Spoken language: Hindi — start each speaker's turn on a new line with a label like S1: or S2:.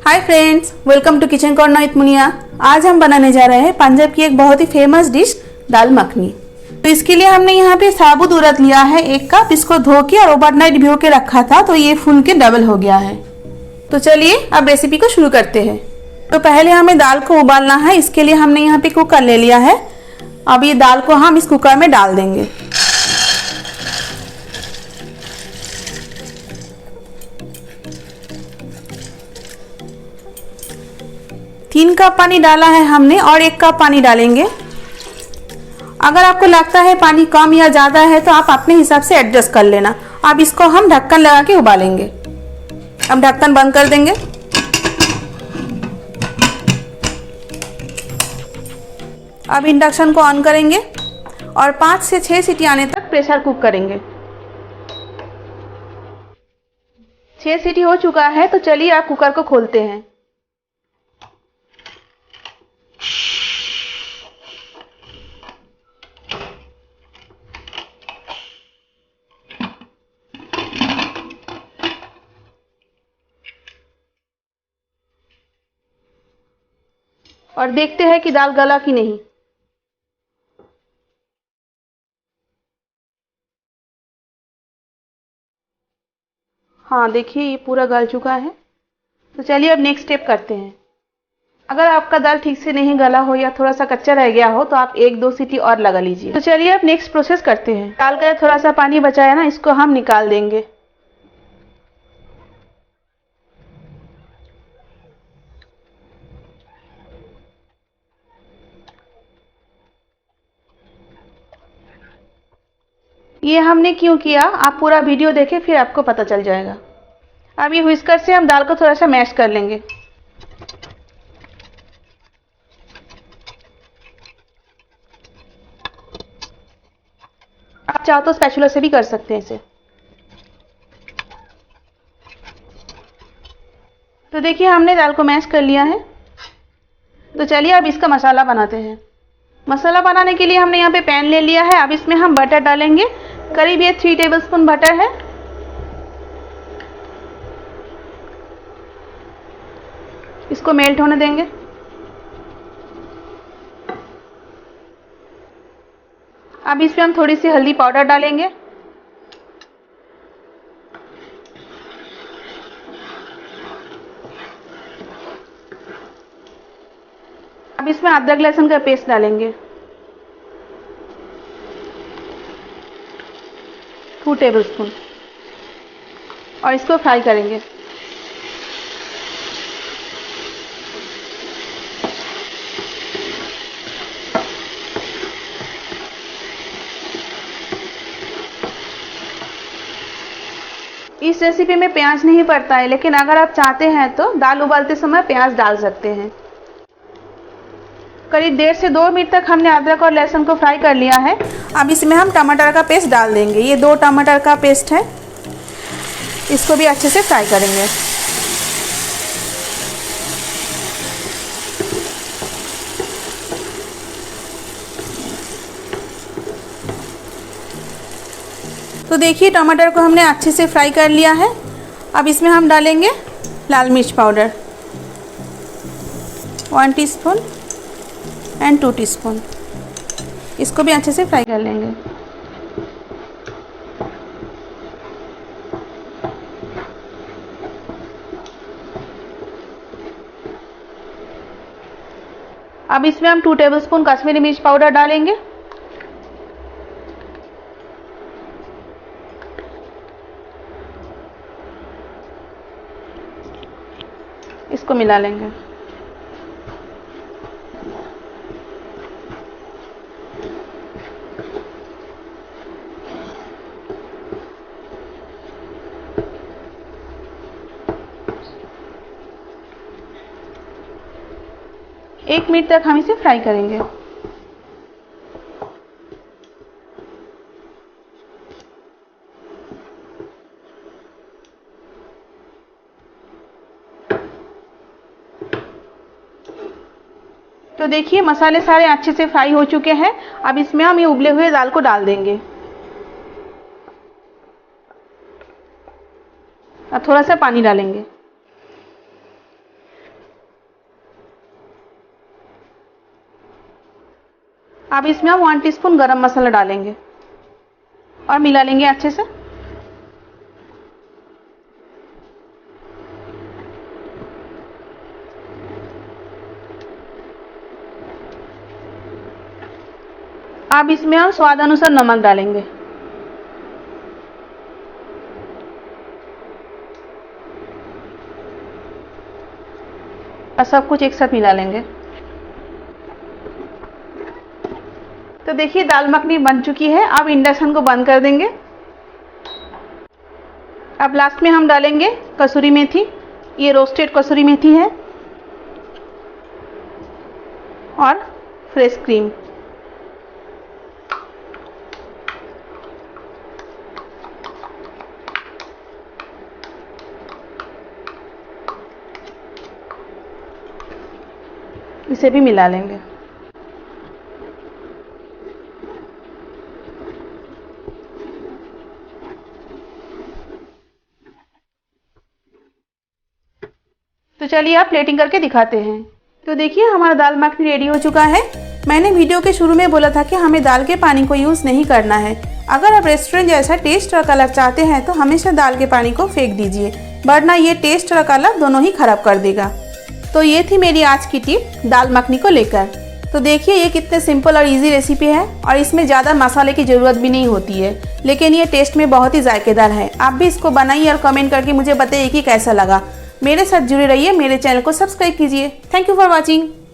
S1: Hi friends, welcome to kitchen corner with Muniya. आज हम बनाने जा रहे हैं पंजाब की एक बहुत ही फेमस डिश दाल मखनी। तो इसके लिए हमने यहाँ पे साबुत उड़द लिया है 1 कप। इसको धो के और ओवरनाइट भिगो के रखा था, तो ये फूल के डबल हो गया है। तो चलिए अब रेसिपी को शुरू करते हैं। तो पहले हमें दाल को उबालना है। इसके लिए हमने यहाँ पे कुकर ले लिया है। अब ये दाल को हम इस कुकर में डाल देंगे। तीन कप पानी डाला है हमने और 1 कप पानी डालेंगे। अगर आपको लगता है पानी कम या ज़्यादा है तो आप अपने हिसाब से एडजस्ट कर लेना। अब इसको हम ढक्कन लगा के उबालेंगे। अब ढक्कन बंद कर देंगे। अब इंडक्शन को ऑन करेंगे और 5 से 6 सीटी आने तक प्रेशर कुक करेंगे। 6 सीटी हो चुका है, तो चलिए आप कुकर को खोलते हैं। और देखते हैं कि दाल गला कि नहीं। हाँ, देखिए ये पूरा गल चुका है। तो चलिए अब नेक्स्ट स्टेप करते हैं। अगर आपका दाल ठीक से नहीं गला हो या थोड़ा सा कच्चा रह गया हो तो आप 1-2 सीटी और लगा लीजिए। तो चलिए अब नेक्स्ट प्रोसेस करते हैं। दाल का थोड़ा सा पानी बचा है ना, इसको हम निकाल देंगे। ये हमने क्यों किया, आप पूरा वीडियो देखें फिर आपको पता चल जाएगा। अब ये व्हिस्कर से हम दाल को थोड़ा सा मैश कर लेंगे। आप चाहो तो स्पैचुला से भी कर सकते हैं इसे। तो देखिए हमने दाल को मैश कर लिया है। तो चलिए अब इसका मसाला बनाते हैं। मसाला बनाने के लिए हमने यहाँ पे पैन ले लिया है। अब इसमें हम बटर डालेंगे। करीब ये 3 टेबलस्पून बटर है। इसको मेल्ट होने देंगे। अब इसमें हम थोड़ी सी हल्दी पाउडर डालेंगे। अब इसमें अदरक लहसुन का पेस्ट डालेंगे 2 टेबलस्पून और इसको फ्राई करेंगे। इस रेसिपी में प्याज नहीं पड़ता है, लेकिन अगर आप चाहते हैं तो दाल उबालते समय प्याज डाल सकते हैं। करीब 1.5 से 2 मिनट तक हमने अदरक और लहसुन को फ्राई कर लिया है। अब इसमें हम टमाटर का पेस्ट डाल देंगे। ये 2 टमाटर का पेस्ट है। इसको भी अच्छे से फ्राई करेंगे। तो देखिए टमाटर को हमने अच्छे से फ्राई कर लिया है। अब इसमें हम डालेंगे लाल मिर्च पाउडर 1 टीस्पून एंड 2 टीस्पून। इसको भी अच्छे से फ्राई कर लेंगे। अब इसमें हम 2 टेबलस्पून कश्मीरी मिर्च पाउडर डालेंगे। इसको मिला लेंगे। एक मिनट तक हम इसे फ्राई करेंगे। तो देखिए मसाले सारे अच्छे से फ्राई हो चुके हैं। अब इसमें हम ये उबले हुए दाल को डाल देंगे। अब थोड़ा सा पानी डालेंगे। अब इसमें हम 1 टीस्पून गरम मसाला डालेंगे और मिला लेंगे अच्छे से। अब इसमें हम स्वाद अनुसार नमक डालेंगे और सब कुछ एक साथ मिला लेंगे। तो देखिए दाल मखनी बन चुकी है। अब इंडक्शन को बंद कर देंगे। अब लास्ट में हम डालेंगे कसूरी मेथी। ये रोस्टेड कसूरी मेथी है और फ्रेश क्रीम। इसे भी मिला लेंगे। तो चलिए आप प्लेटिंग करके दिखाते हैं। तो देखिए हमारा दाल मखनी रेडी हो चुका है। मैंने वीडियो के शुरू में बोला था कि हमें दाल के पानी को यूज़ नहीं करना है। अगर आप रेस्टोरेंट जैसा टेस्ट और कलर चाहते हैं तो हमेशा दाल के पानी को फेंक दीजिए, वरना ये टेस्ट और कलर दोनों ही खराब कर देगा। तो ये थी मेरी आज की टिप दाल मखनी को लेकर। तो देखिए ये कितने सिंपल और इजी रेसिपी है और इसमें ज़्यादा मसाले की ज़रूरत भी नहीं होती है, लेकिन ये टेस्ट में बहुत ही जायकेदार है। आप भी इसको बनाइए और कमेंट करके मुझे बताइए कि कैसा लगा। मेरे साथ जुड़े रहिए, मेरे चैनल को सब्सक्राइब कीजिए। Thank you for watching.